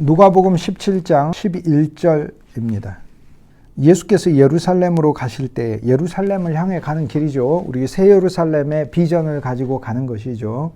누가복음 17장 11절입니다. 예수께서 예루살렘으로 가실 때 예루살렘을 향해 가는 길이죠. 우리 새 예루살렘의 비전을 가지고 가는 것이죠.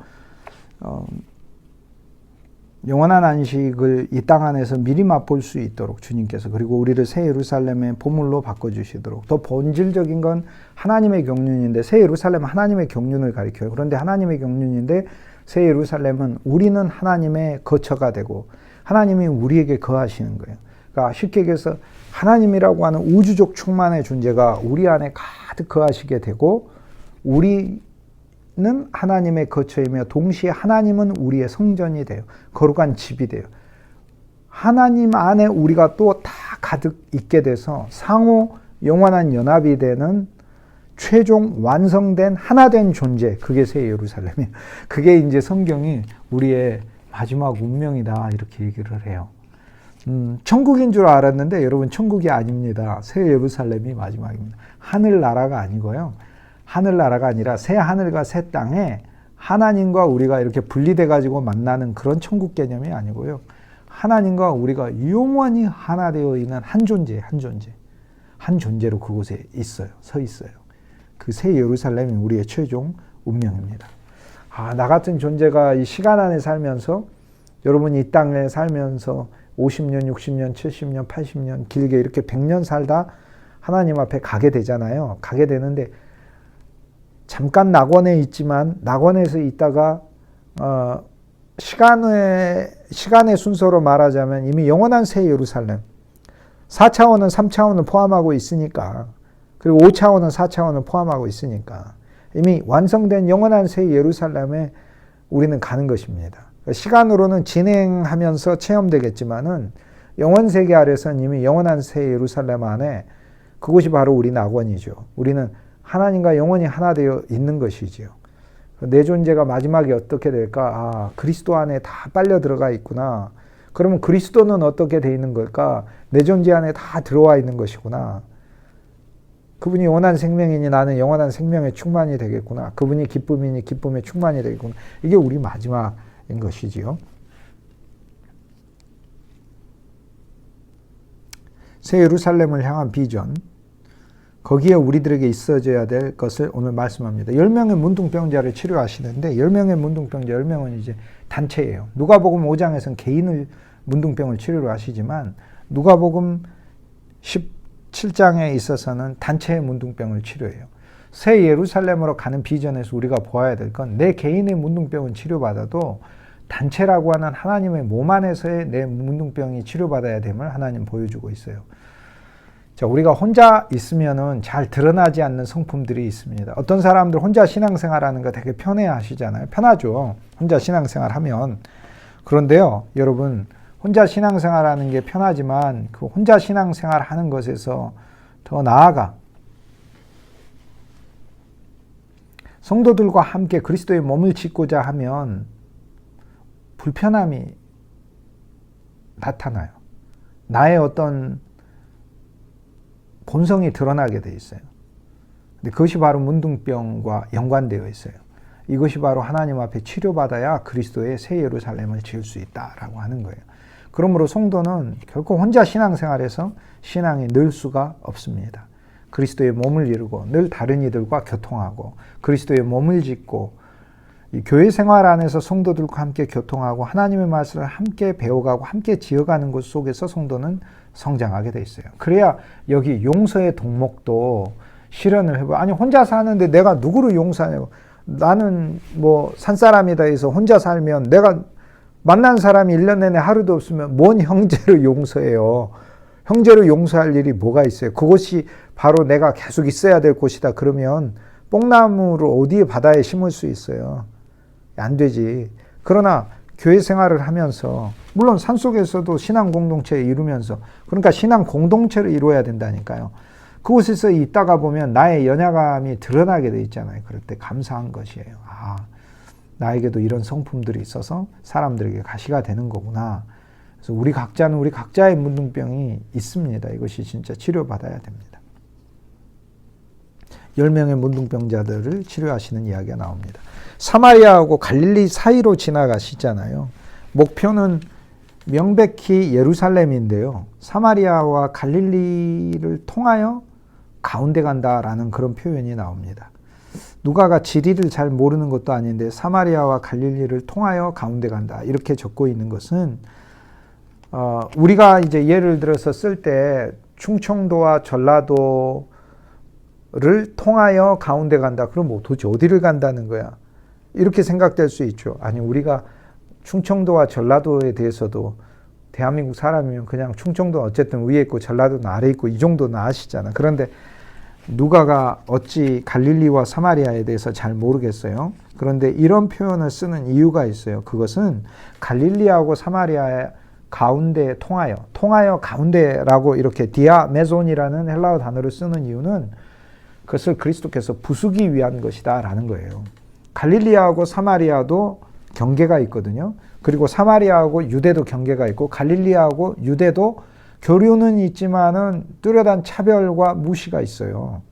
영원한 안식을 이 땅 안에서 미리 맛볼 수 있도록 주님께서, 그리고 우리를 새 예루살렘의 보물로 바꿔주시도록. 더 본질적인 건 하나님의 경륜인데, 새 예루살렘은 하나님의 경륜을 가리켜요. 그런데 하나님의 경륜인데 새 예루살렘은 우리는 하나님의 거처가 되고 하나님이 우리에게 거하시는 거예요. 그러니까 쉽게 얘기해서 하나님이라고 하는 우주적 충만의 존재가 우리 안에 가득 거하시게 되고, 우리는 하나님의 거처이며 동시에 하나님은 우리의 성전이 돼요. 거룩한 집이 돼요. 하나님 안에 우리가 또 다 가득 있게 돼서 상호 영원한 연합이 되는 최종 완성된 하나된 존재, 그게 새 예루살렘이에요. 그게 이제 성경이 우리의 마지막 운명이다 이렇게 얘기를 해요. 천국인 줄 알았는데 여러분, 천국이 아닙니다. 새 예루살렘이 마지막입니다. 하늘나라가 아니고요. 하늘나라가 아니라 새 하늘과 새 땅에 하나님과 우리가 이렇게 분리돼 가지고 만나는 그런 천국 개념이 아니고요. 하나님과 우리가 영원히 하나 되어 있는 한 존재, 한 존재로 그곳에 있어요. 서 있어요. 그 새 예루살렘이 우리의 최종 운명입니다. 나 같은 존재가 이 시간 안에 살면서, 여러분이 이 땅에 살면서 50년, 60년, 70년, 80년, 길게 이렇게 100년 살다 하나님 앞에 가게 되잖아요. 가게 되는데 잠깐 낙원에 있지만 낙원에서 있다가 시간의 순서로 말하자면 이미 영원한 새 예루살렘, 4차원은 3차원을 포함하고 있으니까, 그리고 5차원은 4차원을 포함하고 있으니까 이미 완성된 영원한 새 예루살렘에 우리는 가는 것입니다. 시간으로는 진행하면서 체험되겠지만은 영원 세계 아래서는 이미 영원한 새 예루살렘 안에, 그곳이 바로 우리 낙원이죠. 우리는 하나님과 영원히 하나 되어 있는 것이지요. 내 존재가 마지막에 어떻게 될까? 그리스도 안에 다 빨려 들어가 있구나. 그러면 그리스도는 어떻게 되어 있는 걸까? 내 존재 안에 다 들어와 있는 것이구나. 그분이 영원한 생명이니 나는 영원한 생명의 충만이 되겠구나. 그분이 기쁨이니 기쁨의 충만이 되겠구나. 이게 우리 마지막인 것이지요. 새 예루살렘을 향한 비전, 거기에 우리들에게 있어져야 될 것을 오늘 말씀합니다. 10명의 문둥병자를 치료하시는데 10명의 문둥병자, 10명은 이제 단체예요. 누가복음 5장에서는 개인을 문둥병을 치료를 하시지만 누가복음 17장에 있어서는 단체의 문둥병을 치료해요. 새 예루살렘으로 가는 비전에서 우리가 보아야 될 건, 내 개인의 문둥병은 치료받아도 단체라고 하는 하나님의 몸 안에서의 내 문둥병이 치료받아야 됨을 하나님 보여주고 있어요. 자, 우리가 혼자 있으면은 잘 드러나지 않는 성품들이 있습니다. 어떤 사람들 혼자 신앙생활하는 거 되게 편해 하시잖아요. 편하죠. 혼자 신앙생활 하면. 그런데요, 여러분, 혼자 신앙생활하는 게 편하지만 그 혼자 신앙생활 하는 것에서 더 나아가 성도들과 함께 그리스도의 몸을 짓고자 하면 불편함이 나타나요. 나의 어떤 본성이 드러나게 돼 있어요. 근데 그것이 바로 문둥병과 연관되어 있어요. 이것이 바로 하나님 앞에 치료받아야 그리스도의 새 예루살렘을 지을 수 있다라고 하는 거예요. 그러므로 성도는 결코 혼자 신앙생활에서 신앙이 늘 수가 없습니다. 그리스도의 몸을 이루고 늘 다른 이들과 교통하고 그리스도의 몸을 짓고 이 교회 생활 안에서 성도들과 함께 교통하고 하나님의 말씀을 함께 배워가고 함께 지어가는 것 속에서 성도는 성장하게 돼 있어요. 그래야 여기 용서의 동목도 실현을 해봐요. 아니, 혼자 사는데 내가 누구를 용서하냐고. 나는 뭐 산사람이다 해서 혼자 살면, 내가 만난 사람이 1년 내내 하루도 없으면 뭔 형제를 용서해요. 형제를 용서할 일이 뭐가 있어요. 그것이 바로 내가 계속 있어야 될 곳이다. 그러면 뽕나무를 어디에 바다에 심을 수 있어요. 안 되지. 그러나 교회 생활을 하면서, 물론 산속에서도 신앙 공동체를 이루면서, 그러니까 신앙 공동체를 이루어야 된다니까요. 그곳에서 있다가 보면 나의 연약함이 드러나게 돼 있잖아요. 그럴 때 감사한 것이에요. 나에게도 이런 성품들이 있어서 사람들에게 가시가 되는 거구나. 그래서 우리 각자는 우리 각자의 문둥병이 있습니다. 이것이 진짜 치료받아야 됩니다. 10명의 문둥병자들을 치료하시는 이야기가 나옵니다. 사마리아하고 갈릴리 사이로 지나가시잖아요. 목표는 명백히 예루살렘인데요. 사마리아와 갈릴리를 통하여 가운데 간다라는 그런 표현이 나옵니다. 누가가 지리를 잘 모르는 것도 아닌데 사마리아와 갈릴리를 통하여 가운데 간다 이렇게 적고 있는 것은 우리가 이제 예를 들어서 쓸 때 충청도와 전라도를 통하여 가운데 간다. 그럼 뭐 도대체 어디를 간다는 거야? 이렇게 생각될 수 있죠. 아니 우리가 충청도와 전라도에 대해서도 대한민국 사람이면 그냥 충청도 어쨌든 위에 있고 전라도는 아래 있고 이 정도는 아시잖아. 그런데 누가가 어찌 갈릴리와 사마리아에 대해서 잘 모르겠어요. 그런데 이런 표현을 쓰는 이유가 있어요. 그것은 갈릴리하고 사마리아의 가운데 통하여 가운데라고 이렇게 디아메존이라는 헬라어 단어를 쓰는 이유는 그것을 그리스도께서 부수기 위한 것이다 라는 거예요. 갈릴리하고 사마리아도 경계가 있거든요. 그리고 사마리아하고 유대도 경계가 있고 갈릴리하고 유대도 교류는 있지만은 뚜렷한 차별과 무시가 있어요.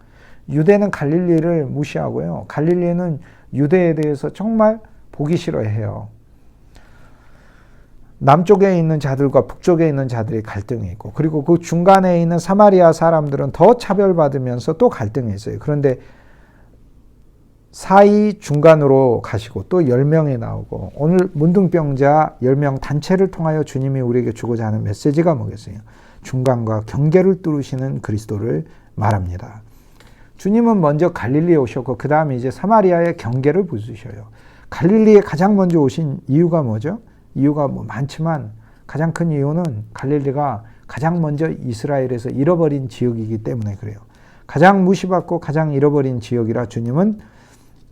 유대는 갈릴리를 무시하고요. 갈릴리는 유대에 대해서 정말 보기 싫어해요. 남쪽에 있는 자들과 북쪽에 있는 자들이 갈등이 있고 그리고 그 중간에 있는 사마리아 사람들은 더 차별받으면서 또 갈등이 있어요. 그런데 사이 중간으로 가시고 또 10명이 나오고 오늘 문둥병자 10명 단체를 통하여 주님이 우리에게 주고자 하는 메시지가 뭐겠어요? 중간과 경계를 뚫으시는 그리스도를 말합니다. 주님은 먼저 갈릴리에 오셨고 그 다음에 이제 사마리아의 경계를 부수셔요. 갈릴리에 가장 먼저 오신 이유가 뭐죠? 이유가 뭐 많지만 가장 큰 이유는 갈릴리가 가장 먼저 이스라엘에서 잃어버린 지역이기 때문에 그래요. 가장 무시받고 가장 잃어버린 지역이라 주님은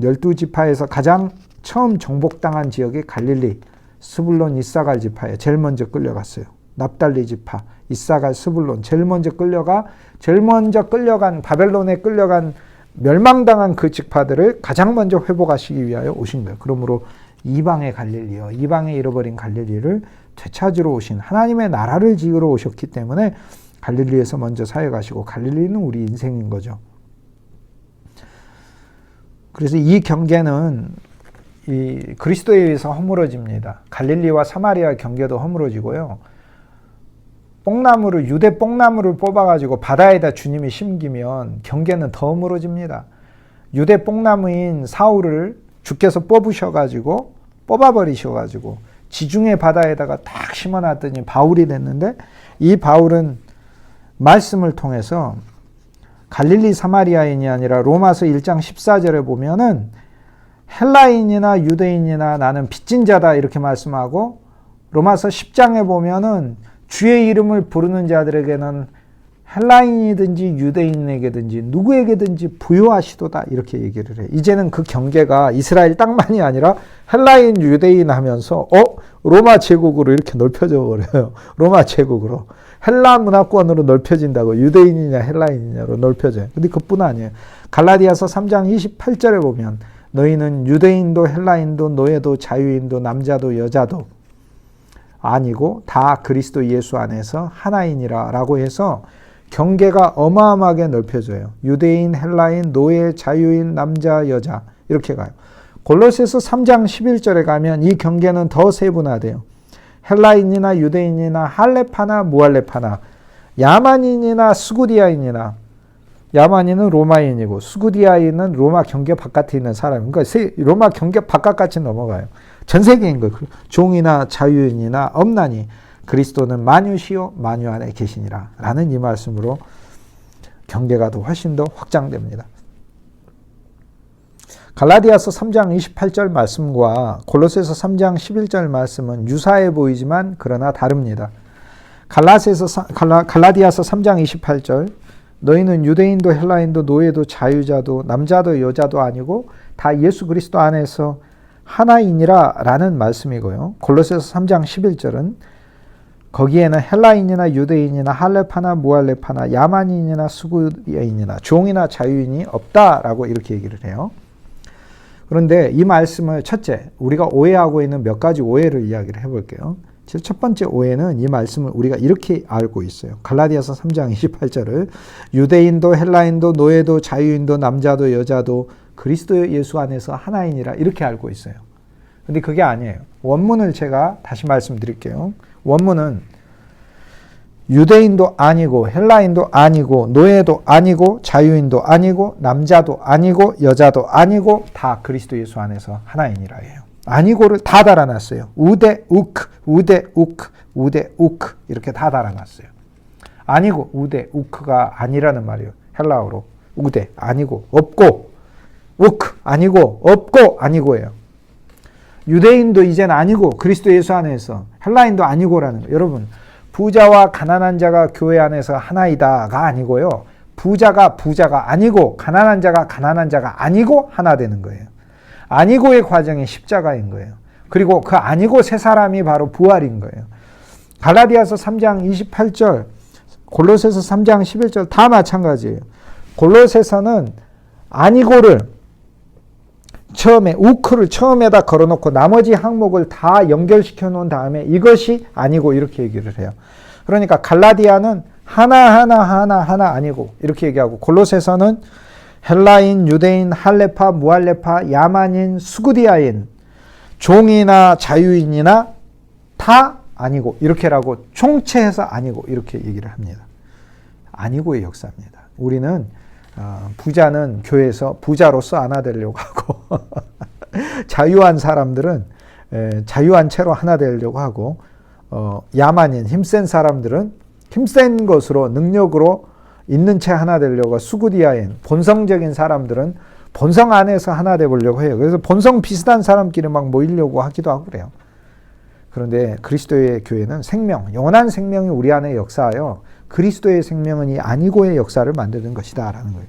12지파에서 가장 처음 정복당한 지역이 갈릴리, 스불론, 이사갈 지파에 제일 먼저 끌려갔어요. 납달리 지파, 이사갈, 스불론 제일 먼저 끌려간 바벨론에 끌려간 멸망당한 그 지파들을 가장 먼저 회복하시기 위하여 오신 거예요. 그러므로 이방의 갈릴리요, 이방에 잃어버린 갈릴리를 되찾으러 오신 하나님의 나라를 지으러 오셨기 때문에 갈릴리에서 먼저 사역하시고 갈릴리는 우리 인생인 거죠. 그래서 이 경계는 이 그리스도에 의해서 허물어집니다. 갈릴리와 사마리아 경계도 허물어지고요. 유대 뽕나무를 뽑아가지고 바다에다 주님이 심기면 경계는 더 허물어집니다. 유대 뽕나무인 사울을 주께서 뽑아버리셔가지고 지중해 바다에다가 딱 심어놨더니 바울이 됐는데 이 바울은 말씀을 통해서 갈릴리 사마리아인이 아니라 로마서 1장 14절에 보면은 헬라인이나 유대인이나 나는 빚진 자다 이렇게 말씀하고 로마서 10장에 보면은 주의 이름을 부르는 자들에게는 헬라인이든지 유대인에게든지 누구에게든지 부요하시도다 이렇게 얘기를 해요. 이제는 그 경계가 이스라엘 땅만이 아니라 헬라인, 유대인 하면서 로마 제국으로 이렇게 넓혀져 버려요. 로마 제국으로. 헬라 문화권으로 넓혀진다고 유대인이냐 헬라인이냐로 넓혀져요. 근데 그뿐 아니에요. 갈라디아서 3장 28절에 보면 너희는 유대인도 헬라인도 노예도 자유인도 남자도 여자도 아니고 다 그리스도 예수 안에서 하나이니라 라고 해서 경계가 어마어마하게 넓혀져요. 유대인, 헬라인, 노예, 자유인, 남자, 여자 이렇게 가요. 골로새서 3장 11절에 가면 이 경계는 더 세분화돼요. 헬라인이나 유대인이나 할레파나 무할레파나 야만인이나 스구디아인이나 야만인은 로마인이고 스구디아인은 로마 경계 바깥에 있는 사람. 그러니까 로마 경계 바깥까지 넘어가요. 전 세계인 거예요. 종이나 자유인이나 없나니 그리스도는 만유시요 만유 안에 계시니라 라는 이 말씀으로 경계가 더 훨씬 더 확장됩니다. 갈라디아서 3장 28절 말씀과 골로새서 3장 11절 말씀은 유사해 보이지만 그러나 다릅니다. 갈라디아서 3장 28절 너희는 유대인도 헬라인도 노예도 자유자도 남자도 여자도 아니고 다 예수 그리스도 안에서 하나이니라 라는 말씀이고요. 골로새서 3장 11절은 거기에는 헬라인이나 유대인이나 할레파나 무할레파나 야만인이나 스구디아인이나 종이나 자유인이 없다라고 이렇게 얘기를 해요. 그런데 이 말씀을 첫째 우리가 오해하고 있는 몇 가지 오해를 이야기를 해볼게요. 첫 번째 오해는 이 말씀을 우리가 이렇게 알고 있어요. 갈라디아서 3장 28절을 유대인도 헬라인도 노예도 자유인도 남자도 여자도 그리스도 예수 안에서 하나이니라 이렇게 알고 있어요. 근데 그게 아니에요. 원문을 제가 다시 말씀드릴게요. 원문은 유대인도 아니고 헬라인도 아니고 노예도 아니고 자유인도 아니고 남자도 아니고 여자도 아니고 다 그리스도 예수 안에서 하나이니라 해요. 아니고를 다 달아놨어요. 우데 우크, 우데 우크, 우데 우크 이렇게 다 달아놨어요. 아니고 우데 우크가 아니라는 말이에요. 헬라어로 우데 아니고 없고 우크 아니고 없고 아니고예요. 유대인도 이젠 아니고 그리스도 예수 안에서 헬라인도 아니고라는 거예요. 여러분 부자와 가난한 자가 교회 안에서 하나이다가 아니고요. 부자가 아니고 가난한 자가 아니고 하나 되는 거예요. 아니고의 과정이 십자가인 거예요. 그리고 그 아니고 새 사람이 바로 부활인 거예요. 갈라디아서 3장 28절, 골로새서 3장 11절 다 마찬가지예요. 골로새서는 아니고를 처음에 우크를 처음에다 걸어놓고 나머지 항목을 다 연결시켜 놓은 다음에 이것이 아니고 이렇게 얘기를 해요. 그러니까 갈라디아는 하나 아니고 이렇게 얘기하고 골로새서는 헬라인, 유대인, 할레파, 무할레파, 야만인, 수구디아인, 종이나 자유인이나 다 아니고 이렇게라고 총체해서 아니고 이렇게 얘기를 합니다. 아니고의 역사입니다. 우리는 부자는 교회에서 부자로서 하나 되려고 하고 자유한 사람들은 자유한 채로 하나 되려고 하고 야만인, 힘센 사람들은 힘센 것으로 능력으로 있는 채 하나 되려고 수구디아인, 본성적인 사람들은 본성 안에서 하나 되려고 해요. 그래서 본성 비슷한 사람끼리 막 모이려고 하기도 하고 그래요. 그런데 그리스도의 교회는 생명, 영원한 생명이 우리 안에 역사하여 그리스도의 생명은 이 아니고의 역사를 만드는 것이다 라는 거예요.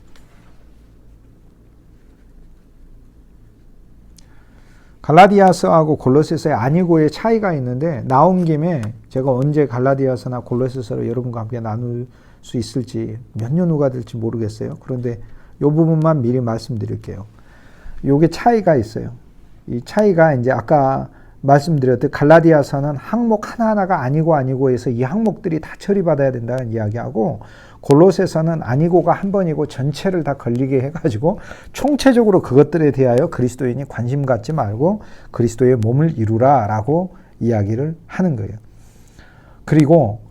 갈라디아서하고 골로새서의 아니고의 차이가 있는데 나온 김에 제가 언제 갈라디아서나 골로새서를 여러분과 함께 나눌 수 있을지 몇 년 후가 될지 모르겠어요. 그런데 이 부분만 미리 말씀드릴게요. 요게 차이가 있어요. 이 차이가 이제 아까 말씀드렸듯 갈라디아서는 항목 하나하나가 아니고 해서 이 항목들이 다 처리받아야 된다는 이야기하고 골로새서는 아니고가 한 번이고 전체를 다 걸리게 해가지고 총체적으로 그것들에 대하여 그리스도인이 관심 갖지 말고 그리스도의 몸을 이루라 라고 이야기를 하는 거예요. 그리고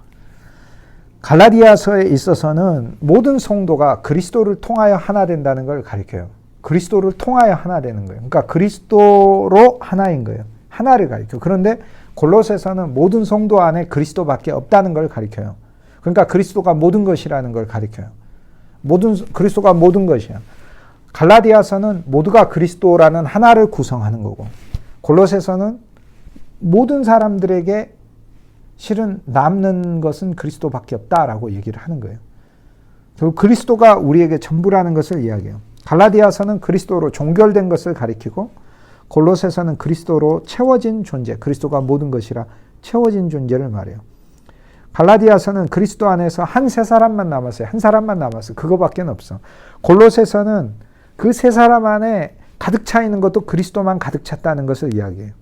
갈라디아서에 있어서는 모든 성도가 그리스도를 통하여 하나 된다는 걸 가리켜요. 그리스도를 통하여 하나 되는 거예요. 그러니까 그리스도로 하나인 거예요. 하나를 가리켜. 그런데 골로새서는 모든 성도 안에 그리스도밖에 없다는 걸 가리켜요. 그러니까 그리스도가 모든 것이라는 걸 가리켜요. 그리스도가 모든 것이야. 갈라디아서는 모두가 그리스도라는 하나를 구성하는 거고 골로새서는 모든 사람들에게 실은 남는 것은 그리스도밖에 없다라고 얘기를 하는 거예요. 결국 그리스도가 우리에게 전부라는 것을 이야기해요. 갈라디아서는 그리스도로 종결된 것을 가리키고 골로새서는 그리스도로 채워진 존재, 그리스도가 모든 것이라 채워진 존재를 말해요. 갈라디아서는 그리스도 안에서 한 세 사람만 남았어요. 한 사람만 남았어요. 그거밖에 없어. 골로새서는 그 세 사람 안에 가득 차 있는 것도 그리스도만 가득 찼다는 것을 이야기해요.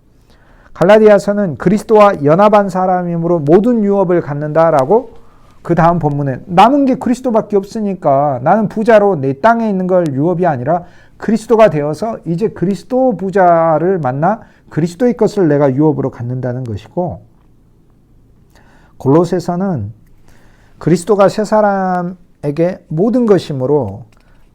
갈라디아서는 그리스도와 연합한 사람이므로 모든 유업을 갖는다라고 그 다음 본문에 남은 게 그리스도밖에 없으니까 나는 부자로 내 땅에 있는 걸 유업이 아니라 그리스도가 되어서 이제 그리스도 부자를 만나 그리스도의 것을 내가 유업으로 갖는다는 것이고 골로새서는 그리스도가 세 사람에게 모든 것이므로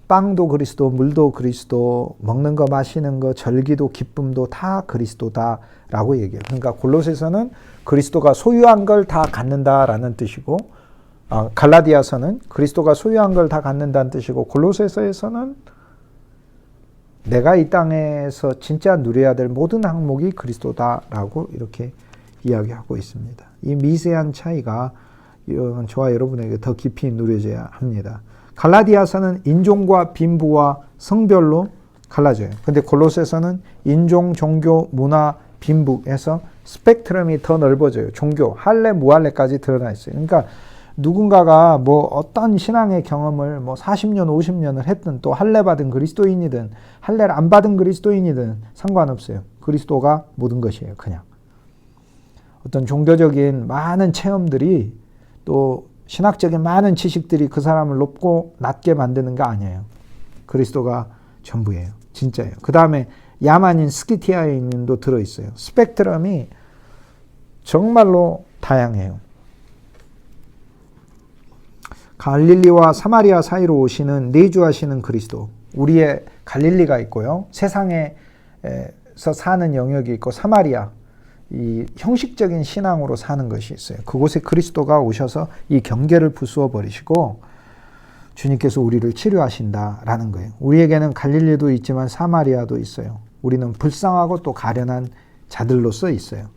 빵도 그리스도, 물도 그리스도, 먹는 거, 마시는 거, 절기도, 기쁨도 다 그리스도다라고 얘기해요. 그러니까 골로새서는 그리스도가 소유한 걸 다 갖는다라는 뜻이고 갈라디아서는 그리스도가 소유한 걸 다 갖는다는 뜻이고 골로새서에서는 내가 이 땅에서 진짜 누려야 될 모든 항목이 그리스도다라고 이렇게 이야기하고 있습니다. 이 미세한 차이가 저와 여러분에게 더 깊이 누려져야 합니다. 갈라디아서는 인종과 빈부와 성별로 갈라져요. 근데 골로새서는 인종, 종교, 문화, 빈부에서 스펙트럼이 더 넓어져요. 종교, 할례, 무할례까지 드러나 있어요. 그러니까 누군가가 뭐 어떤 신앙의 경험을 뭐 40년, 50년을 했든 또 할례 받은 그리스도인이든 할례를 안 받은 그리스도인이든 상관없어요. 그리스도가 모든 것이에요. 그냥. 어떤 종교적인 많은 체험들이 또 신학적인 많은 지식들이 그 사람을 높고 낮게 만드는 게 아니에요. 그리스도가 전부예요. 진짜예요. 그 다음에 야만인 스키티아인도 들어있어요. 스펙트럼이 정말로 다양해요. 갈릴리와 사마리아 사이로 오시는 내주하시는 그리스도. 우리의 갈릴리가 있고요. 세상에서 사는 영역이 있고 사마리아, 이 형식적인 신앙으로 사는 것이 있어요. 그곳에 그리스도가 오셔서 이 경계를 부수어 버리시고 주님께서 우리를 치료하신다라는 거예요. 우리에게는 갈릴리도 있지만 사마리아도 있어요. 우리는 불쌍하고 또 가련한 자들로서 있어요.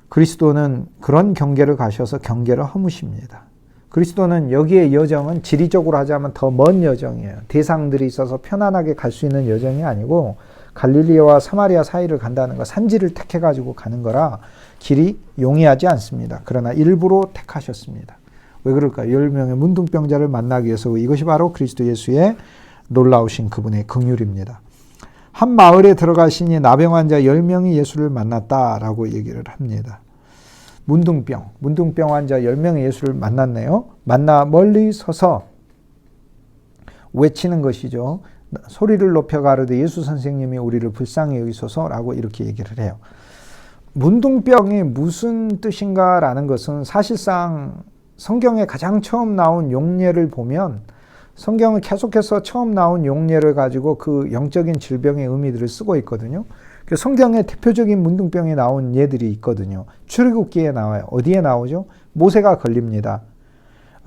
그리스도는 그런 경계를 가셔서 경계를 허무십니다. 그리스도는 여기의 여정은 지리적으로 하자면 더 먼 여정이에요. 대상들이 있어서 편안하게 갈 수 있는 여정이 아니고 갈릴리와 사마리아 사이를 간다는 거, 산지를 택해가지고 가는 거라 길이 용이하지 않습니다. 그러나 일부러 택하셨습니다. 왜 그럴까요? 10명의 문둥병자를 만나기 위해서. 이것이 바로 그리스도 예수의 놀라우신 그분의 긍휼입니다. 한 마을에 들어가시니 나병 환자 10명이 예수를 만났다라고 얘기를 합니다. 문둥병 환자 10명이 예수를 만났네요. 만나 멀리 서서 외치는 것이죠. 소리를 높여 가르되 예수 선생님이 우리를 불쌍히 여기소서라고 이렇게 얘기를 해요. 문둥병이 무슨 뜻인가라는 것은 사실상 성경에 가장 처음 나온 용례를 보면 성경은 계속해서 처음 나온 용례를 가지고 그 영적인 질병의 의미들을 쓰고 있거든요. 성경에 대표적인 문둥병이 나온 예들이 있거든요. 출애굽기에 나와요. 어디에 나오죠? 모세가 걸립니다.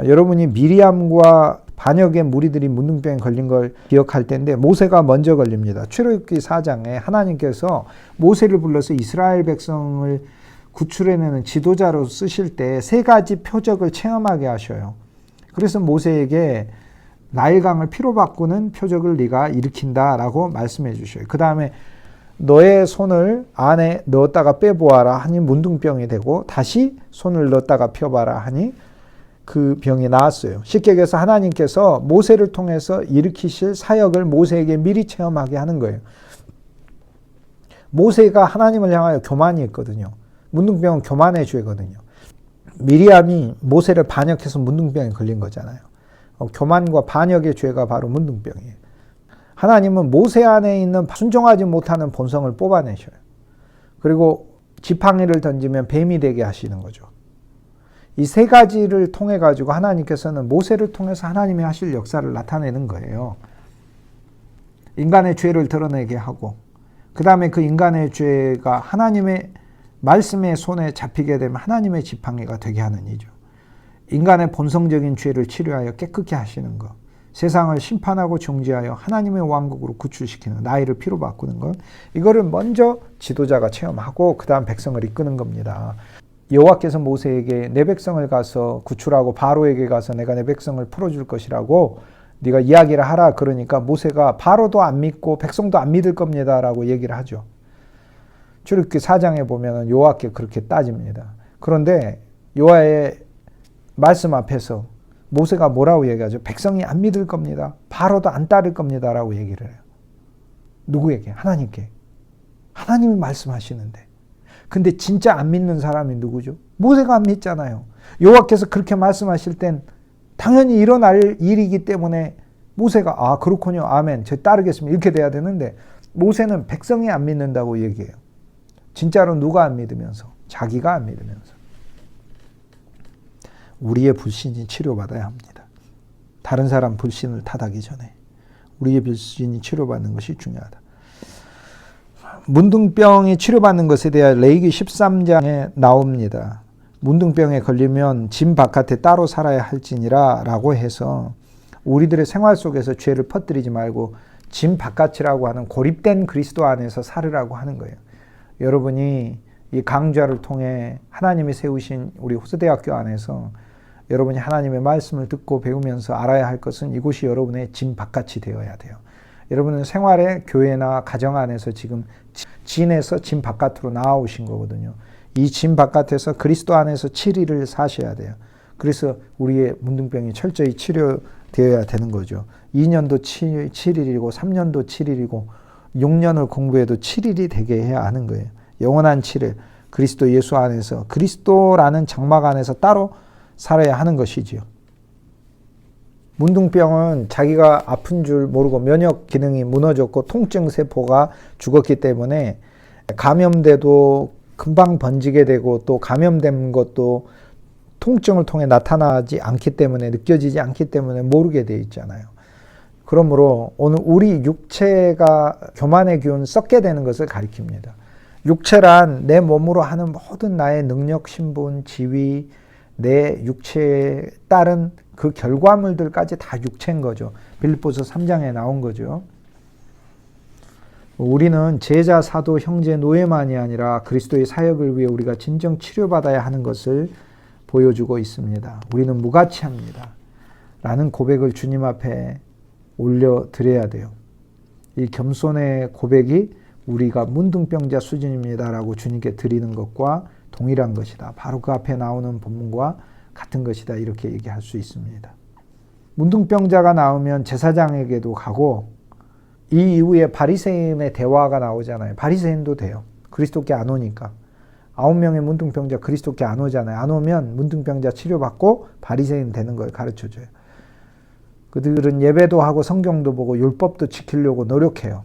여러분이 미리암과 반역의 무리들이 문둥병에 걸린 걸 기억할 텐데 모세가 먼저 걸립니다. 출애굽기 4장에 하나님께서 모세를 불러서 이스라엘 백성을 구출해내는 지도자로 쓰실 때 3가지 표적을 체험하게 하셔요. 그래서 모세에게 나일강을 피로 바꾸는 표적을 네가 일으킨다라고 말씀해 주셔요. 그 다음에 너의 손을 안에 넣었다가 빼보아라 하니 문둥병이 되고 다시 손을 넣었다가 펴봐라 하니 그 병이 나았어요. 쉽게 얘기해서 하나님께서 모세를 통해서 일으키실 사역을 모세에게 미리 체험하게 하는 거예요. 모세가 하나님을 향하여 교만이 있거든요. 문둥병은 교만의 죄거든요. 미리암이 모세를 반역해서 문둥병에 걸린 거잖아요. 교만과 반역의 죄가 바로 문둥병이에요. 하나님은 모세 안에 있는 순종하지 못하는 본성을 뽑아내셔요. 그리고 지팡이를 던지면 뱀이 되게 하시는 거죠. 이 3가지를 통해 가지고 하나님께서는 모세를 통해서 하나님이 하실 역사를 나타내는 거예요. 인간의 죄를 드러내게 하고 그 다음에 그 인간의 죄가 하나님의 말씀의 손에 잡히게 되면 하나님의 지팡이가 되게 하는 이죠. 인간의 본성적인 죄를 치료하여 깨끗게 하시는 것, 세상을 심판하고 정죄하여 하나님의 왕국으로 구출시키는, 나이를 피로 바꾸는 것, 이거를 먼저 지도자가 체험하고 그 다음 백성을 이끄는 겁니다. 여호와께서 모세에게 내 백성을 가서 구출하고 바로에게 가서 내가 내 백성을 풀어줄 것이라고 네가 이야기를 하라. 그러니까 모세가 바로도 안 믿고 백성도 안 믿을 겁니다 라고 얘기를 하죠. 출애굽기 4장에 보면 여호와께 그렇게 따집니다. 그런데 여호와의 말씀 앞에서 모세가 뭐라고 얘기하죠? 백성이 안 믿을 겁니다. 바로도 안 따를 겁니다 라고 얘기를 해요. 누구에게? 하나님께. 하나님이 말씀하시는데. 근데 진짜 안 믿는 사람이 누구죠? 모세가 안 믿잖아요. 여호와께서 그렇게 말씀하실 땐 당연히 일어날 일이기 때문에 모세가 아 그렇군요. 아멘. 저 따르겠습니다. 이렇게 돼야 되는데 모세는 백성이 안 믿는다고 얘기해요. 진짜로 누가 안 믿으면서? 자기가 안 믿으면서. 우리의 불신이 치료받아야 합니다. 다른 사람 불신을 탓하기 전에 우리의 불신이 치료받는 것이 중요하다. 문둥병이 치료받는 것에 대해 레위기 13장에 나옵니다. 문둥병에 걸리면 진 바깥에 따로 살아야 할지니라 라고 해서 우리들의 생활 속에서 죄를 퍼뜨리지 말고 진 바깥이라고 하는 고립된 그리스도 안에서 살으라고 하는 거예요. 여러분이 이 강좌를 통해 하나님이 세우신 우리 호수대학교 안에서 여러분이 하나님의 말씀을 듣고 배우면서 알아야 할 것은 이곳이 여러분의 진 바깥이 되어야 돼요. 여러분은 생활의 교회나 가정 안에서 지금 진에서 진 바깥으로 나아오신 거거든요. 이 진 바깥에서 그리스도 안에서 7일을 사셔야 돼요. 그래서 우리의 문둥병이 철저히 치료되어야 되는 거죠. 2년도 7일이고 3년도 7일이고 6년을 공부해도 7일이 되게 해야 하는 거예요. 영원한 7일 그리스도 예수 안에서 그리스도라는 장막 안에서 따로 살아야 하는 것이지요. 문둥병은 자기가 아픈 줄 모르고 면역 기능이 무너졌고 통증 세포가 죽었기 때문에 감염돼도 금방 번지게 되고 또 감염된 것도 통증을 통해 나타나지 않기 때문에 느껴지지 않기 때문에 모르게 돼 있잖아요. 그러므로 오늘 우리 육체가 교만의 기운 썩게 되는 것을 가리킵니다. 육체란 내 몸으로 하는 모든 나의 능력, 신분, 지위, 내 육체에 따른 그 결과물들까지 다 육체인 거죠. 빌립보서 3장에 나온 거죠. 우리는 제자, 사도, 형제, 노예만이 아니라 그리스도의 사역을 위해 우리가 진정 치료받아야 하는 것을 보여주고 있습니다. 우리는 무가치합니다. 라는 고백을 주님 앞에 올려드려야 돼요. 이 겸손의 고백이 우리가 문둥병자 수준입니다라고 주님께 드리는 것과 동일한 것이다. 바로 그 앞에 나오는 본문과 같은 것이다. 이렇게 얘기할 수 있습니다. 문둥병자가 나오면 제사장에게도 가고 이 이후에 바리새인의 대화가 나오잖아요. 바리새인도 돼요. 그리스도께 안 오니까. 9명의 문둥병자 그리스도께 안 오잖아요. 안 오면 문둥병자 치료받고 바리새인 되는 걸 가르쳐줘요. 그들은 예배도 하고 성경도 보고 율법도 지키려고 노력해요.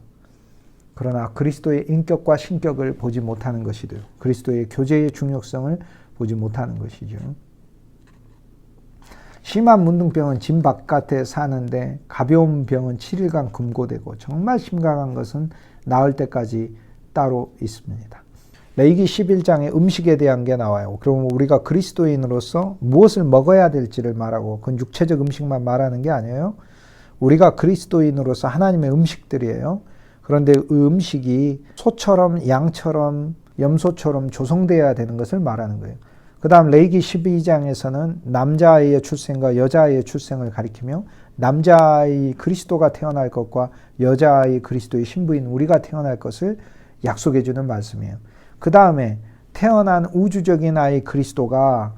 그러나 그리스도의 인격과 신격을 보지 못하는 것이죠. 그리스도의 교제의 중요성을 보지 못하는 것이죠. 심한 문둥병은 진 바깥에 사는데 가벼운 병은 7일간 금고되고 정말 심각한 것은 나을 때까지 따로 있습니다. 레위기 11장에 음식에 대한 게 나와요. 그럼 우리가 그리스도인으로서 무엇을 먹어야 될지를 말하고 그건 육체적 음식만 말하는 게 아니에요. 우리가 그리스도인으로서 하나님의 음식들이에요. 그런데 그 음식이 소처럼 양처럼 염소처럼 조성되어야 되는 것을 말하는 거예요. 그 다음 레위기 12장에서는 남자아이의 출생과 여자아이의 출생을 가리키며 남자아이 그리스도가 태어날 것과 여자아이 그리스도의 신부인 우리가 태어날 것을 약속해 주는 말씀이에요. 그 다음에 태어난 우주적인 아이 그리스도가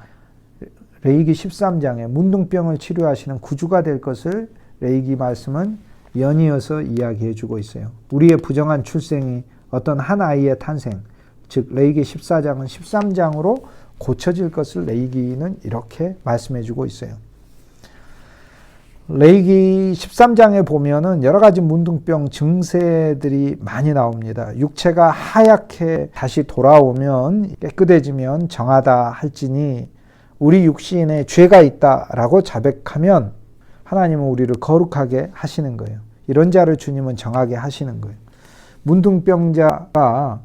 레위기 13장에 문둥병을 치료하시는 구주가 될 것을 레위기 말씀은 연이어서 이야기해 주고 있어요. 우리의 부정한 출생이 어떤 한 아이의 탄생, 즉 레위기 14장은 13장으로 고쳐질 것을 레위기는 이렇게 말씀해 주고 있어요. 레위기 13장에 보면은 여러 가지 문둥병 증세들이 많이 나옵니다. 육체가 하얗게 다시 돌아오면 깨끗해지면 정하다 할지니 우리 육신에 죄가 있다라고 자백하면 하나님은 우리를 거룩하게 하시는 거예요. 이런 자를 주님은 정하게 하시는 거예요. 문둥병자가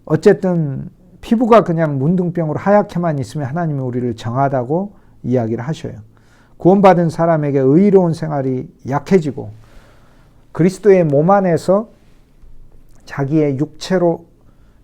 어쨌든 피부가 그냥 문둥병으로 하얗게만 있으면 하나님이 우리를 정하다고 이야기를 하셔요. 구원받은 사람에게 의로운 생활이 약해지고 그리스도의 몸 안에서 자기의 육체로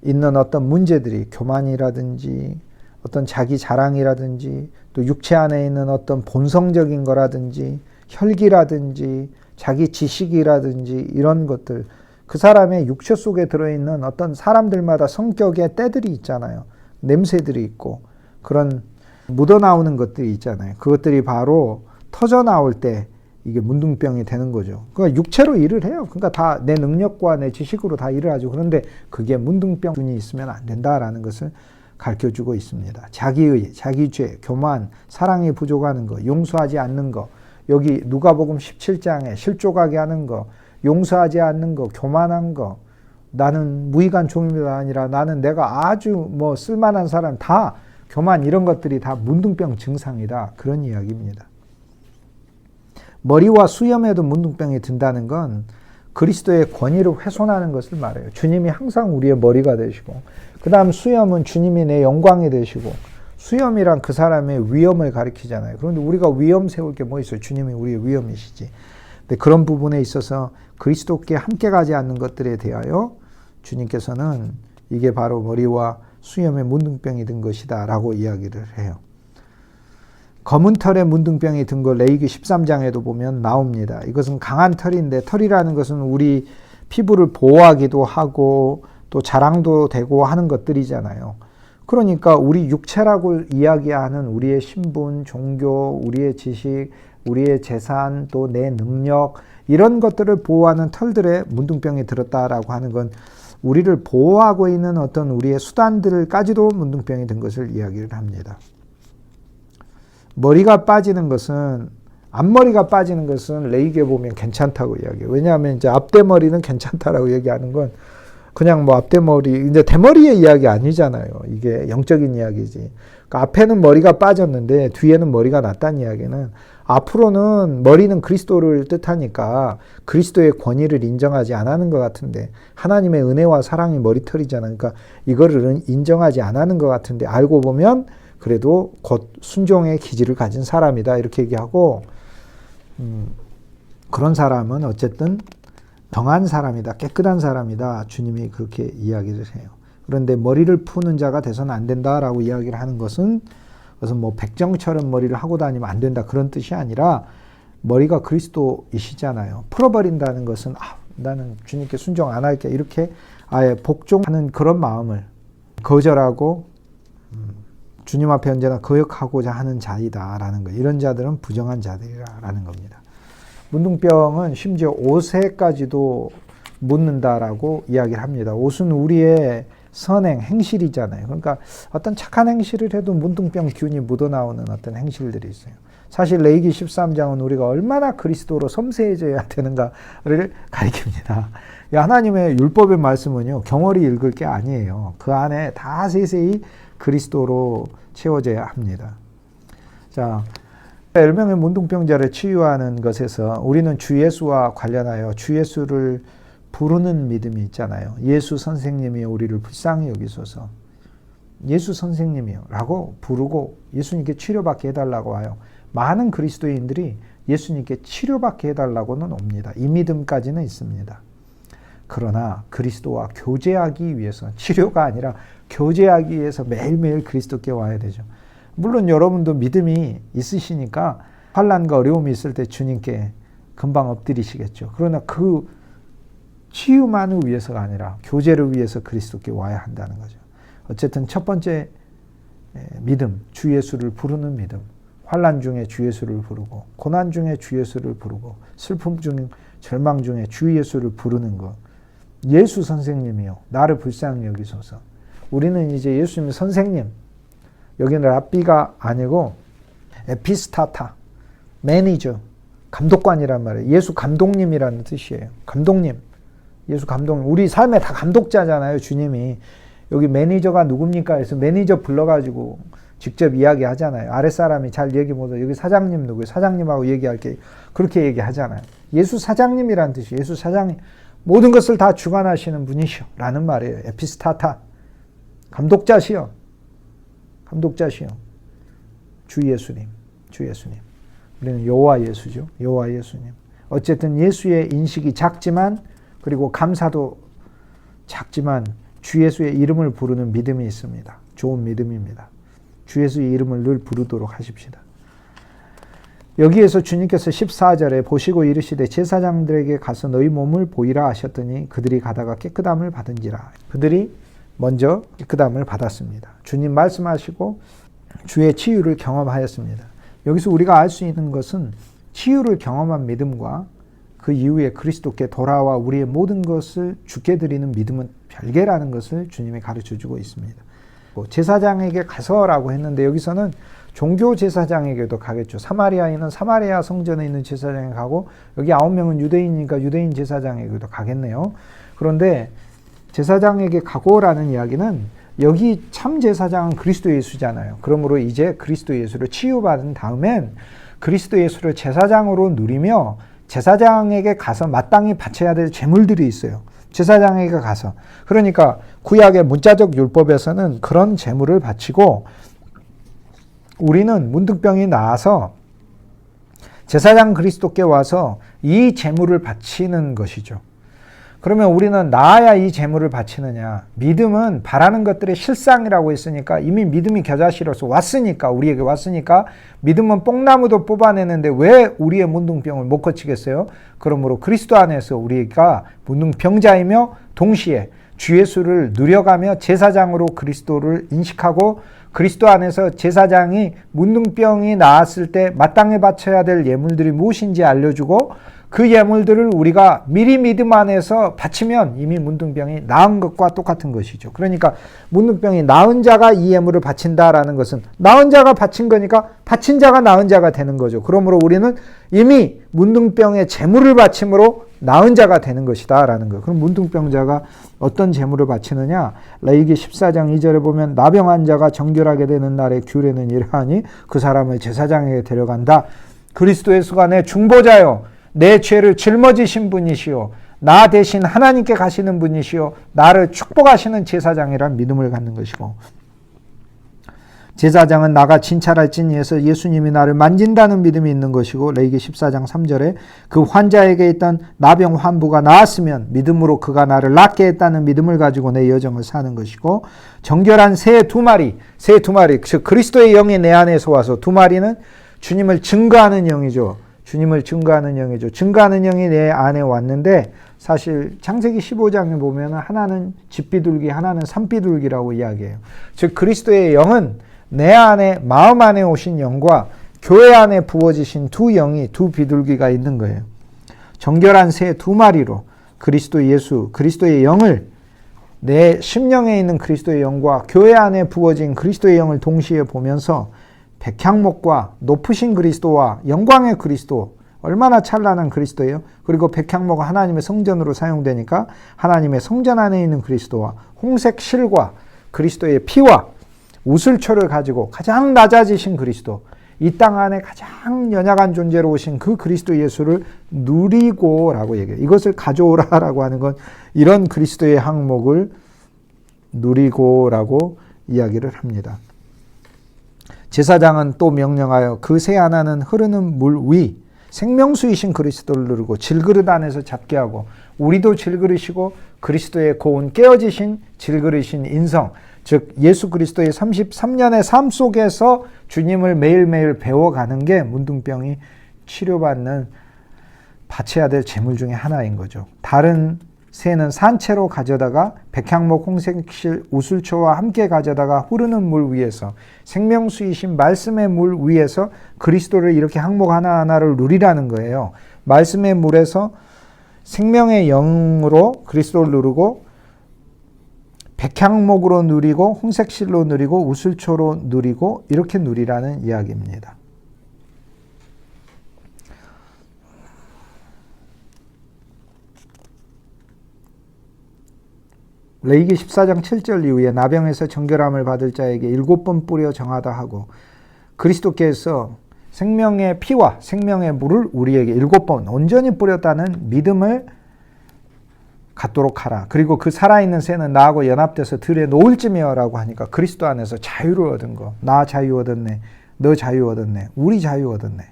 있는 어떤 문제들이 교만이라든지 어떤 자기 자랑이라든지 또 육체 안에 있는 어떤 본성적인 거라든지 혈기라든지 자기 지식이라든지 이런 것들 그 사람의 육체 속에 들어있는 어떤 사람들마다 성격의 때들이 있잖아요. 냄새들이 있고 그런 묻어나오는 것들이 있잖아요. 그것들이 바로 터져나올 때 이게 문둥병이 되는 거죠. 그러니까 육체로 일을 해요. 그러니까 다 내 능력과 내 지식으로 다 일을 하죠. 그런데 그게 문둥병이 있으면 안 된다라는 것을 가르쳐주고 있습니다. 자기의, 자기죄, 교만, 사랑이 부족하는 거, 용서하지 않는 거, 여기 누가복음 17장에 실족하게 하는 거, 용서하지 않는 거, 교만한 거, 나는 무의간 종입니다 아니라 나는 내가 아주 뭐 쓸만한 사람 다 교만 이런 것들이 다 문둥병 증상이다. 그런 이야기입니다. 머리와 수염에도 문둥병이 든다는 건 그리스도의 권위를 훼손하는 것을 말해요. 주님이 항상 우리의 머리가 되시고 그 다음 수염은 주님이 내 영광이 되시고 수염이란 그 사람의 위엄을 가리키잖아요. 그런데 우리가 위엄 세울 게 뭐 있어요? 주님이 우리의 위엄이시지. 근데 그런 부분에 있어서 그리스도께 함께 가지 않는 것들에 대하여 주님께서는 이게 바로 머리와 수염에 문둥병이 든 것이다 라고 이야기를 해요. 검은 털에 문둥병이 든 거 레위기 13장에도 보면 나옵니다. 이것은 강한 털인데 털이라는 것은 우리 피부를 보호하기도 하고 또 자랑도 되고 하는 것들이잖아요. 그러니까 우리 육체라고 이야기하는 우리의 신분, 종교, 우리의 지식, 우리의 재산, 또 내 능력 이런 것들을 보호하는 털들에 문둥병이 들었다라고 하는 건 우리를 보호하고 있는 어떤 우리의 수단들까지도 문둥병이 든 것을 이야기를 합니다. 머리가 빠지는 것은 앞머리가 빠지는 것은 레위기에 보면 괜찮다고 이야기해요. 왜냐하면 이제 앞대머리는 괜찮다라고 얘기하는 건 그냥 뭐 앞대머리, 이제 대머리의 이야기 아니잖아요. 이게 영적인 이야기지. 그러니까 앞에는 머리가 빠졌는데 뒤에는 머리가 났다는 이야기는 앞으로는 머리는 그리스도를 뜻하니까 그리스도의 권위를 인정하지 않는 것 같은데 하나님의 은혜와 사랑이 머리털이잖아요. 그러니까 이거를 인정하지 않는 것 같은데 알고 보면 그래도 곧 순종의 기질을 가진 사람이다 이렇게 얘기하고 그런 사람은 어쨌든 정한 사람이다, 깨끗한 사람이다. 주님이 그렇게 이야기를 해요. 그런데 머리를 푸는 자가 돼서는 안 된다라고 이야기를 하는 것은 그래서 뭐 백정처럼 머리를 하고 다니면 안 된다 그런 뜻이 아니라 머리가 그리스도이시잖아요. 풀어버린다는 것은 나는 주님께 순종 안 할게 이렇게 아예 복종하는 그런 마음을 거절하고 주님 앞에 언제나 거역하고자 하는 자이다라는 거예요. 이런 자들은 부정한 자들이라는 겁니다. 문둥병은 심지어 옷에까지도 묻는다라고 이야기를 합니다. 옷은 우리의 선행, 행실이잖아요. 그러니까 어떤 착한 행실을 해도 문둥병 균이 묻어나오는 어떤 행실들이 있어요. 사실 레위기 13장은 우리가 얼마나 그리스도로 섬세해져야 되는가를 가리킵니다. 하나님의 율법의 말씀은요, 경월이 읽을 게 아니에요. 그 안에 다 세세히 그리스도로 채워져야 합니다. 자, 10명의 문둥병자를 치유하는 것에서 우리는 주 예수와 관련하여 주 예수를 부르는 믿음이 있잖아요. 예수 선생님이 우리를 불쌍히 여기소서. 예수 선생님이요 라고 부르고 예수님께 치료받게 해달라고 하여 많은 그리스도인들이 예수님께 치료받게 해달라고는 옵니다. 이 믿음까지는 있습니다. 그러나 그리스도와 교제하기 위해서 치료가 아니라 교제하기 위해서 매일매일 그리스도께 와야 되죠. 물론 여러분도 믿음이 있으시니까 환난과 어려움이 있을 때 주님께 금방 엎드리시겠죠. 그러나 그 치유만을 위해서가 아니라 교제를 위해서 그리스도께 와야 한다는 거죠. 어쨌든 첫 번째 믿음, 주 예수를 부르는 믿음. 환난 중에 주 예수를 부르고 고난 중에 주 예수를 부르고 슬픔 중 절망 중에 주 예수를 부르는 것. 예수 선생님이요 나를 불쌍히 여기소서. 우리는 이제 예수님 선생님, 여기는 랍비가 아니고 에피스타타, 매니저, 감독관이란 말이에요. 예수 감독님이라는 뜻이에요. 감독님, 예수 감독님. 우리 삶에 다 감독자잖아요, 주님이. 여기 매니저가 누굽니까? 해서 매니저 불러가지고 직접 이야기하잖아요. 아랫사람이 잘 얘기 못해요. 여기 사장님 누구예요? 사장님하고 얘기할게. 그렇게 얘기하잖아요. 예수 사장님이라는 뜻이에요. 예수 사장님. 모든 것을 다 주관하시는 분이시오. 라는 말이에요. 에피스타타. 감독자시오. 감독자시오. 주 예수님. 주 예수님. 우리는 여호와 예수죠. 여호와 예수님. 어쨌든 예수의 인식이 작지만 그리고 감사도 작지만 주 예수의 이름을 부르는 믿음이 있습니다. 좋은 믿음입니다. 주 예수의 이름을 늘 부르도록 하십시다. 여기에서 주님께서 14절에 보시고 이르시되 제사장들에게 가서 너희 몸을 보이라 하셨더니 그들이 가다가 깨끗함을 받은지라. 그들이 먼저 깨끗함을 받았습니다. 주님 말씀하시고 주의 치유를 경험하였습니다. 여기서 우리가 알 수 있는 것은 치유를 경험한 믿음과 그 이후에 그리스도께 돌아와 우리의 모든 것을 주께 드리는 믿음은 별개라는 것을 주님이 가르쳐주고 있습니다. 제사장에게 가서라고 했는데 여기서는 종교 제사장에게도 가겠죠. 사마리아인은 사마리아 성전에 있는 제사장에 가고 여기 9명은 유대인이니까 유대인 제사장에게도 가겠네요. 그런데 제사장에게 가고라는 이야기는 여기 참 제사장은 그리스도 예수잖아요. 그러므로 이제 그리스도 예수를 치유받은 다음엔 그리스도 예수를 제사장으로 누리며 제사장에게 가서 마땅히 바쳐야 될 제물들이 있어요. 제사장에게 가서. 그러니까 구약의 문자적 율법에서는 그런 제물을 바치고 우리는 문둥병이 나아서 제사장 그리스도께 와서 이 제물을 바치는 것이죠. 그러면 우리는 나아야 이 제물을 바치느냐. 믿음은 바라는 것들의 실상이라고 했으니까 이미 믿음이 겨자씨로서 왔으니까 우리에게 왔으니까 믿음은 뽕나무도 뽑아내는데 왜 우리의 문둥병을 못 고치겠어요? 그러므로 그리스도 안에서 우리가 문둥병자이며 동시에 주 예수를 누려가며 제사장으로 그리스도를 인식하고 그리스도 안에서 제사장이 문둥병이 나았을 때 마땅히 바쳐야 될 예물들이 무엇인지 알려주고 그 예물들을 우리가 미리 믿음 안에서 바치면 이미 문둥병이 나은 것과 똑같은 것이죠. 그러니까 문둥병이 나은 자가 이 예물을 바친다라는 것은 나은 자가 바친 거니까 바친 자가 나은 자가 되는 거죠. 그러므로 우리는 이미 문둥병의 제물을 바침으로 나은 자가 되는 것이다 라는 거예요. 그럼 문둥병자가 어떤 제물을 바치느냐? 레위기 14장 2절에 보면 나병한 자가 정결하게 되는 날에 규례는 이러하니 그 사람을 제사장에게 데려간다. 그리스도 예수가 내 중보자요 내 죄를 짊어지신 분이시요 나 대신 하나님께 가시는 분이시요 나를 축복하시는 제사장이란 믿음을 갖는 것이고, 제사장은 나가 진찰할지니에서 예수님이 나를 만진다는 믿음이 있는 것이고, 레위기 14장 3절에 그 환자에게 있던 나병 환부가 나았으면 믿음으로 그가 나를 낫게 했다는 믿음을 가지고 내 여정을 사는 것이고, 정결한 새 두 마리, 즉 그리스도의 영이 내 안에서 와서, 두 마리는 주님을 증거하는 영이죠. 주님을 증거하는 영이죠. 증거하는 영이 내 안에 왔는데, 사실 창세기 15장에 보면 하나는 집비둘기, 하나는 산비둘기라고 이야기해요. 즉 그리스도의 영은 내 안에, 마음 안에 오신 영과 교회 안에 부어지신 두 영이, 두 비둘기가 있는 거예요. 정결한 새 두 마리로 그리스도 예수, 그리스도의 영을, 내 심령에 있는 그리스도의 영과 교회 안에 부어진 그리스도의 영을 동시에 보면서 백향목과 높으신 그리스도와 영광의 그리스도, 얼마나 찬란한 그리스도예요. 그리고 백향목은 하나님의 성전으로 사용되니까 하나님의 성전 안에 있는 그리스도와 홍색 실과 그리스도의 피와 우슬초를 가지고 가장 낮아지신 그리스도, 이 땅 안에 가장 연약한 존재로 오신 그 그리스도 예수를 누리고 라고 얘기해요. 이것을 가져오라 라고 하는 건 이런 그리스도의 항목을 누리고 라고 이야기를 합니다. 제사장은 또 명령하여 그 새 하나는 흐르는 물 위 생명수이신 그리스도를 누르고 질그릇 안에서 잡게 하고, 우리도 질그릇이고 그리스도의 고운 깨어지신 질그릇인 인성, 즉 예수 그리스도의 33년의 삶 속에서 주님을 매일매일 배워가는 게 문둥병이 치료받는 바쳐야 될 제물 중에 하나인 거죠. 다른 새는 산채로 가져다가 백향목, 홍색실, 우슬초와 함께 가져다가 흐르는 물 위에서, 생명수이신 말씀의 물 위에서 그리스도를 이렇게 항목 하나하나를 누리라는 거예요. 말씀의 물에서 생명의 영으로 그리스도를 누르고, 백향목으로 누리고, 홍색실로 누리고, 우슬초로 누리고, 이렇게 누리라는 이야기입니다. 레위기 14장 7절 이후에 나병에서 정결함을 받을 자에게 7번 뿌려 정하다 하고, 그리스도께서 생명의 피와 생명의 물을 우리에게 7번 온전히 뿌렸다는 믿음을 갖도록 하라. 그리고 그 살아있는 새는 나하고 연합돼서 들에 놓을지며 라고 하니까 그리스도 안에서 자유를 얻은 거. 나 자유 얻었네. 너 자유 얻었네. 우리 자유 얻었네.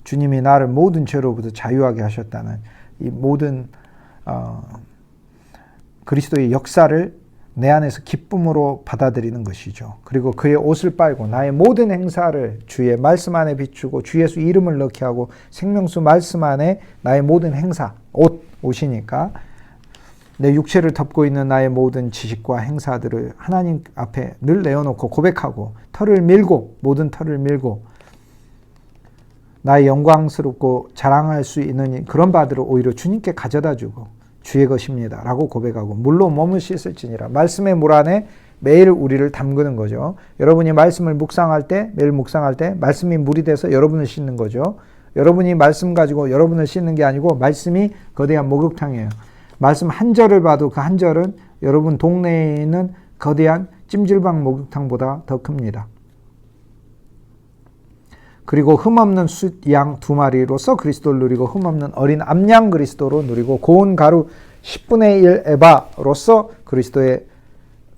주님이 나를 모든 죄로부터 자유하게 하셨다는 이 모든 그리스도의 역사를 내 안에서 기쁨으로 받아들이는 것이죠. 그리고 그의 옷을 빨고 나의 모든 행사를 주의 말씀 안에 비추고 주 예수 이름을 넣게 하고, 생명수 말씀 안에 나의 모든 행사, 옷이니까 내 육체를 덮고 있는 나의 모든 지식과 행사들을 하나님 앞에 늘 내어놓고 고백하고, 털을 밀고, 모든 털을 밀고 나의 영광스럽고 자랑할 수 있는 그런 바들을 오히려 주님께 가져다 주고, 주의 것입니다 라고 고백하고, 물로 몸을 씻을지니라. 말씀의 물 안에 매일 우리를 담그는 거죠. 여러분이 말씀을 묵상할 때, 매일 묵상할 때 말씀이 물이 돼서 여러분을 씻는 거죠. 여러분이 말씀 가지고 여러분을 씻는 게 아니고 말씀이 거대한 목욕탕이에요. 말씀 한 절을 봐도 그 한 절은 여러분 동네에 있는 거대한 찜질방 목욕탕보다 더 큽니다. 그리고 흠없는 숫양 2마리로서 그리스도를 누리고, 흠없는 어린 암양 그리스도로 누리고, 고운 가루 10분의 1 에바로서 그리스도의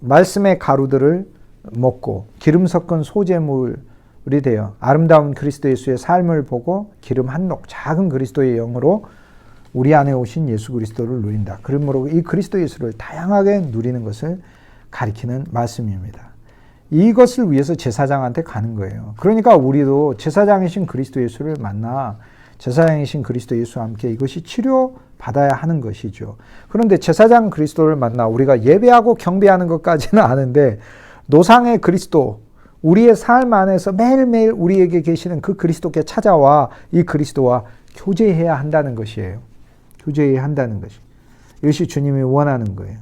말씀의 가루들을 먹고, 기름 섞은 소재물이 되어 아름다운 그리스도 예수의 삶을 보고 기름 한 녹 작은 그리스도의 영으로 우리 안에 오신 예수 그리스도를 누린다. 그러므로 이 그리스도 예수를 다양하게 누리는 것을 가리키는 말씀입니다. 이것을 위해서 제사장한테 가는 거예요. 그러니까 우리도 제사장이신 그리스도 예수를 만나 제사장이신 그리스도 예수와 함께 이것이 치료받아야 하는 것이죠. 그런데 제사장 그리스도를 만나 우리가 예배하고 경배하는 것까지는 아는데, 노상의 그리스도, 우리의 삶 안에서 매일매일 우리에게 계시는 그 그리스도께 찾아와 이 그리스도와 교제해야 한다는 것이에요. 교제해야 한다는 것이. 이것이 주님이 원하는 거예요.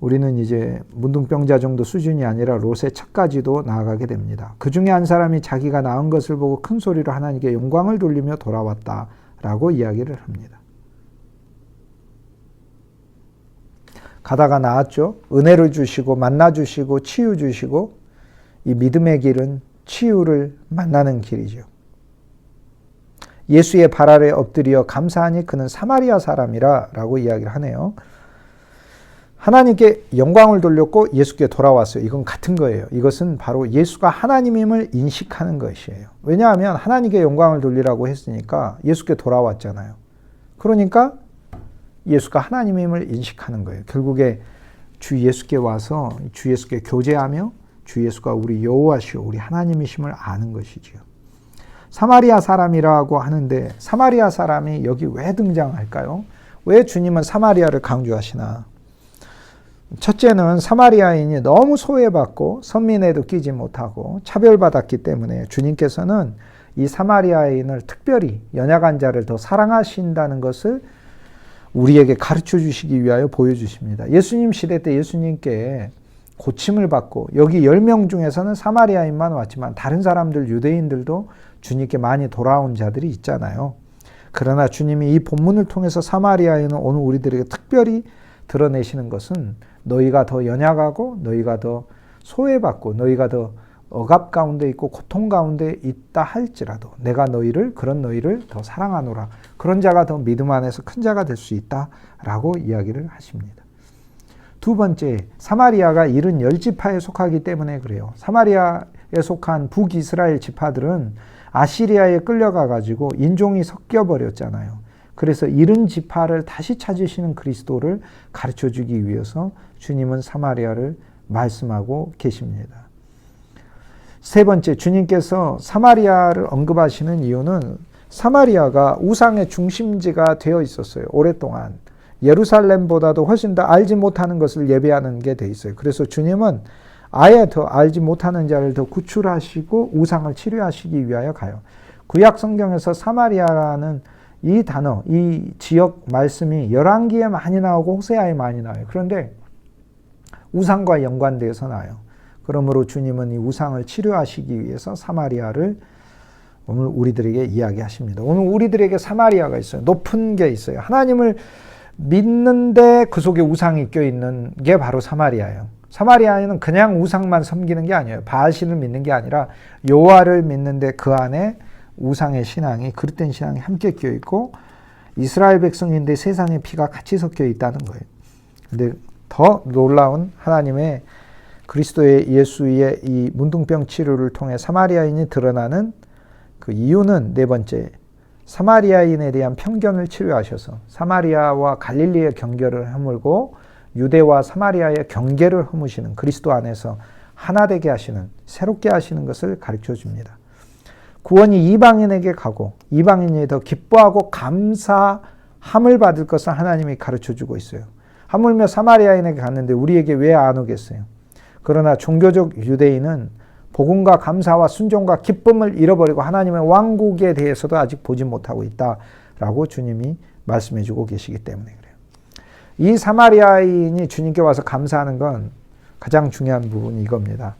우리는 이제 문둥병자 정도 수준이 아니라 롯의 차까지도 나아가게 됩니다. 그 중에 한 사람이 자기가 낳은 것을 보고 큰 소리로 하나님께 영광을 돌리며 돌아왔다라고 이야기를 합니다. 가다가 나았죠. 은혜를 주시고 만나 주시고 치유 주시고, 이 믿음의 길은 치유를 만나는 길이죠. 예수의 발 아래 엎드려 감사하니 그는 사마리아 사람이라 라고 이야기를 하네요. 하나님께 영광을 돌렸고 예수께 돌아왔어요. 이건 같은 거예요. 이것은 바로 예수가 하나님임을 인식하는 것이에요. 왜냐하면 하나님께 영광을 돌리라고 했으니까 예수께 돌아왔잖아요. 그러니까 예수가 하나님임을 인식하는 거예요. 결국에 주 예수께 와서 주 예수께 교제하며 주 예수가 우리 여호와시오, 우리 하나님이심을 아는 것이지요. 사마리아 사람이라고 하는데 사마리아 사람이 여기 왜 등장할까요? 왜 주님은 사마리아를 강조하시나? 첫째는 사마리아인이 너무 소외받고 선민에도 끼지 못하고 차별받았기 때문에 주님께서는 이 사마리아인을 특별히 연약한 자를 더 사랑하신다는 것을 우리에게 가르쳐 주시기 위하여 보여주십니다. 예수님 시대 때 예수님께 고침을 받고 여기 10명 중에서는 사마리아인만 왔지만 다른 사람들 유대인들도 주님께 많이 돌아온 자들이 있잖아요. 그러나 주님이 이 본문을 통해서 사마리아인은 오늘 우리들에게 특별히 드러내시는 것은 너희가 더 연약하고 너희가 더 소외받고 너희가 더 억압 가운데 있고 고통 가운데 있다 할지라도 내가 그런 너희를 더 사랑하노라. 그런 자가 더 믿음 안에서 큰 자가 될 수 있다라고 이야기를 하십니다. 두 번째, 사마리아가 70지파에 속하기 때문에 그래요. 사마리아에 속한 북이스라엘 지파들은 아시리아에 끌려가 가지고 인종이 섞여 버렸잖아요. 그래서 70지파를 다시 찾으시는 그리스도를 가르쳐 주기 위해서 주님은 사마리아를 말씀하고 계십니다. 세 번째, 주님께서 사마리아를 언급하시는 이유는 사마리아가 우상의 중심지가 되어 있었어요. 오랫동안. 예루살렘보다도 훨씬 더 알지 못하는 것을 예배하는 게 돼 있어요. 그래서 주님은 아예 더 알지 못하는 자를 더 구출하시고 우상을 치료하시기 위하여 가요. 구약 성경에서 사마리아라는 이 단어, 이 지역 말씀이 열왕기에 많이 나오고 호세아에 많이 나와요. 그런데 우상과 연관되어서 나와요. 그러므로 주님은 이 우상을 치료하시기 위해서 사마리아를 오늘 우리들에게 이야기하십니다. 오늘 우리들에게 사마리아가 있어요. 높은 게 있어요. 하나님을 믿는데 그 속에 우상이 껴있는 게 바로 사마리아예요. 사마리아에는 그냥 우상만 섬기는 게 아니에요. 바알신을 믿는 게 아니라 여호와를 믿는데 그 안에 우상의 신앙이, 그릇된 신앙이 함께 껴있고 이스라엘 백성인데 세상의 피가 같이 섞여 있다는 거예요. 근데 더 놀라운 하나님의 그리스도의 예수의 이 문둥병 치료를 통해 사마리아인이 드러나는 그 이유는 네 번째, 사마리아인에 대한 편견을 치료하셔서 사마리아와 갈릴리의 경계를 허물고 유대와 사마리아의 경계를 허무시는 그리스도 안에서 하나 되게 하시는, 새롭게 하시는 것을 가르쳐 줍니다. 구원이 이방인에게 가고 이방인이 더 기뻐하고 감사함을 받을 것을 하나님이 가르쳐 주고 있어요. 하물며 사마리아인에게 갔는데 우리에게 왜 안 오겠어요? 그러나 종교적 유대인은 복음과 감사와 순종과 기쁨을 잃어버리고 하나님의 왕국에 대해서도 아직 보지 못하고 있다라고 주님이 말씀해 주고 계시기 때문에 그래요. 이 사마리아인이 주님께 와서 감사하는 건 가장 중요한 부분이 이겁니다.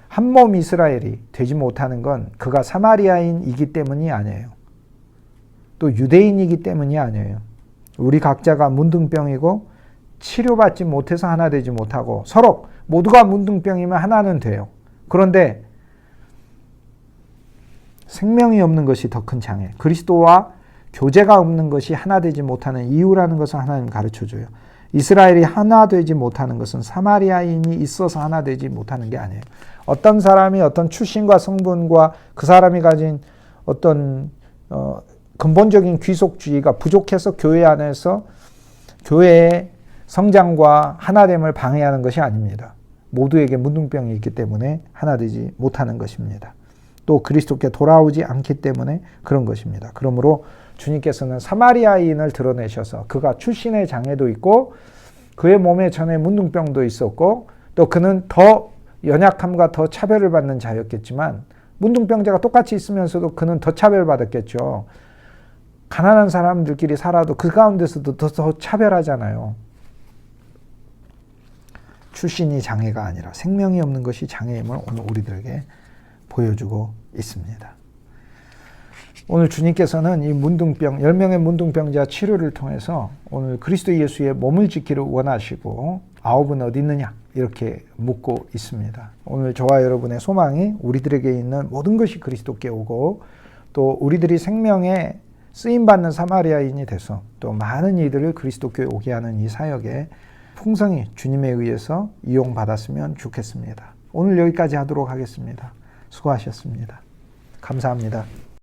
한몸 이스라엘이 되지 못하는 건 그가 사마리아인이기 때문이 아니에요. 또 유대인이기 때문이 아니에요. 우리 각자가 문둥병이고 치료받지 못해서 하나 되지 못하고 서로 모두가 문둥병이면 하나는 돼요. 그런데 생명이 없는 것이 더 큰 장애, 그리스도와 교제가 없는 것이 하나 되지 못하는 이유라는 것을 하나님 가르쳐줘요. 이스라엘이 하나 되지 못하는 것은 사마리아인이 있어서 하나 되지 못하는 게 아니에요. 어떤 사람이 어떤 출신과 성분과 그 사람이 가진 어떤 근본적인 귀속주의가 부족해서 교회 안에서 교회의 성장과 하나됨을 방해하는 것이 아닙니다. 모두에게 문둥병이 있기 때문에 하나 되지 못하는 것입니다. 또 그리스도께 돌아오지 않기 때문에 그런 것입니다. 그러므로 주님께서는 사마리아인을 드러내셔서 그가 출신의 장애도 있고 그의 몸에 전에 문둥병도 있었고 또 그는 더 연약함과 더 차별을 받는 자였겠지만 문둥병자가 똑같이 있으면서도 그는 더 차별받았겠죠. 가난한 사람들끼리 살아도 그 가운데서도 더 차별하잖아요. 출신이 장애가 아니라 생명이 없는 것이 장애임을 오늘 우리들에게 보여주고 있습니다. 오늘 주님께서는 이 문둥병, 10명의 문둥병자 치료를 통해서 오늘 그리스도 예수의 몸을 지키를 원하시고 9은 어디 있느냐 이렇게 묻고 있습니다. 오늘 저와 여러분의 소망이 우리들에게 있는 모든 것이 그리스도께 오고 또 우리들이 생명에 쓰임받는 사마리아인이 돼서 또 많은 이들을 그리스도께 오게 하는 이 사역에 풍성히 주님에 의해서 이용받았으면 좋겠습니다. 오늘 여기까지 하도록 하겠습니다. 수고하셨습니다. 감사합니다.